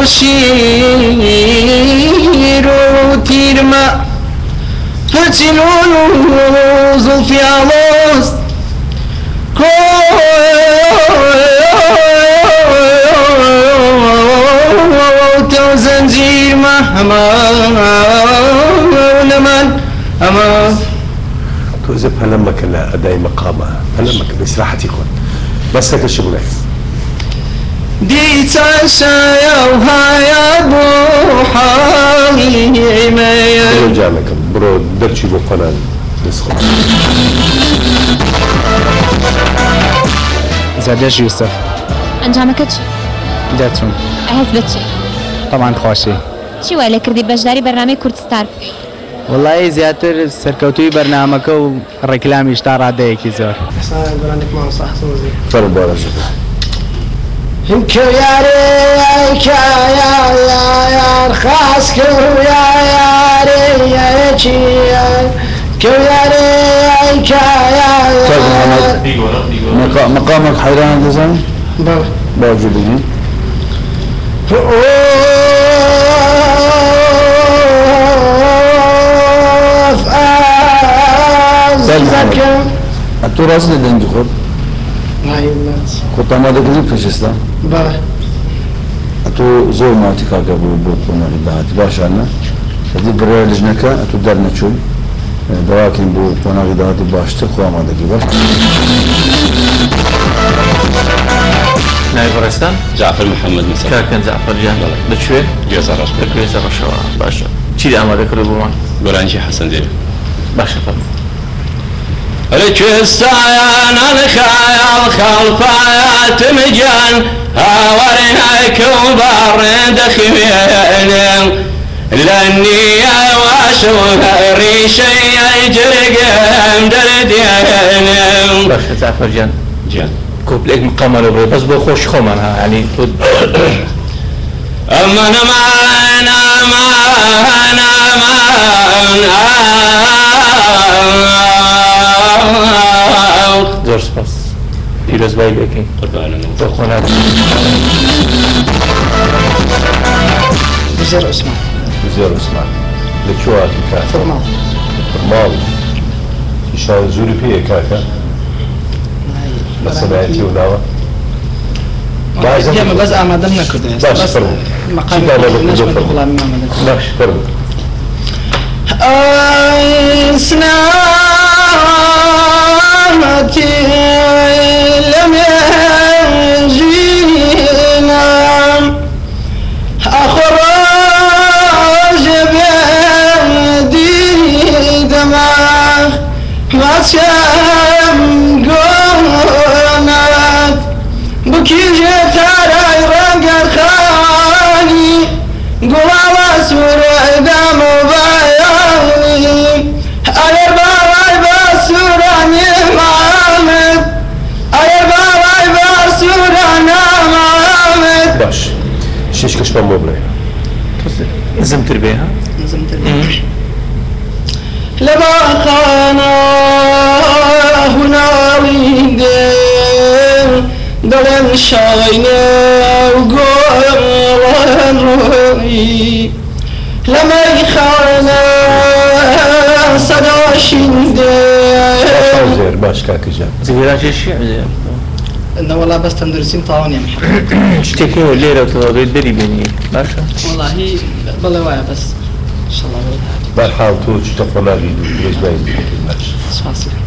شیر و تیرما هرچینون و زلفی آموز تو زنجیر ما من أما توزي بهلمك لأداء مقامها بهلمك بإسراحتي يكون بس هيك الشغل دي تعشى وهاي أبو حالي برو جامعك برو درتشي بو قناة نسخة زادش يوسف أنجامك چی؟ داتون حزبت چی؟ طبعا خواشي چی وای لکردی بەشداری بەرنامەی کوردستان؟ والله زیاتر سەرکەوتووی بەرنامەکە و ڕێکلامیش تا ڕادەیەکی زۆر فرق بارا كياري كيار خاص كياري كياري كيار مقامك حيران دزان باوجودي تو راست دنجی خود خود آماده کردی پیشستا بله تو زور ماتی کار که بود کناری دهاتی باشه نه دی برای لجنه که تو در نچوی دواکین بود کناری دهاتی باشته خود آماده کی باش نایب رستان جعفر محمد مثلا کارکن جعفر جان دچوی گوزارش گوزارش باشه چی آماده کردی بومان گرانجی حسن دیو باشه فرم ركستان الخيال خلفات مجان هاورناك وبارد خميل لاني واشو ريشي يجرقم دردين باشه جعفر جان جان كوبليك مقام رو بس بو خوش خمنها يعني اما انا زور سپاس پیروز بایی بکنی تو خونه بزير عثمان وزير عثمان لشو هاتي كاكا؟ فرمال فرمال إشان زوري فيه كاكا بس سمعتي وناوة بس آمدن نكرده باش فرمو مقام نجم الغلام ما آمدن باش فرمو سنامتي لم يجينا أخرج بيدي دماغ ما تشم قنات بكي جيت على رنق خاني قوى سور دم بياني أي باي بسوراني محمد أي باي بسوراني محمد باش شيش كشبان موبري نزم تربيها لما خانا هنا ويندين دلن شاينا وقرن روي لما يخانا صدا شندين زير باش كاكا جان زبيرات الشيء زين إنه والله بس تندرسين طاعون يا محمد اشتكي الليلة وتضرب الدري بيني باشا والله بالله واعي بس إن شاء الله بالحال تو تشتغل ما بيدو ليش ما يدو الماتش سبحان الله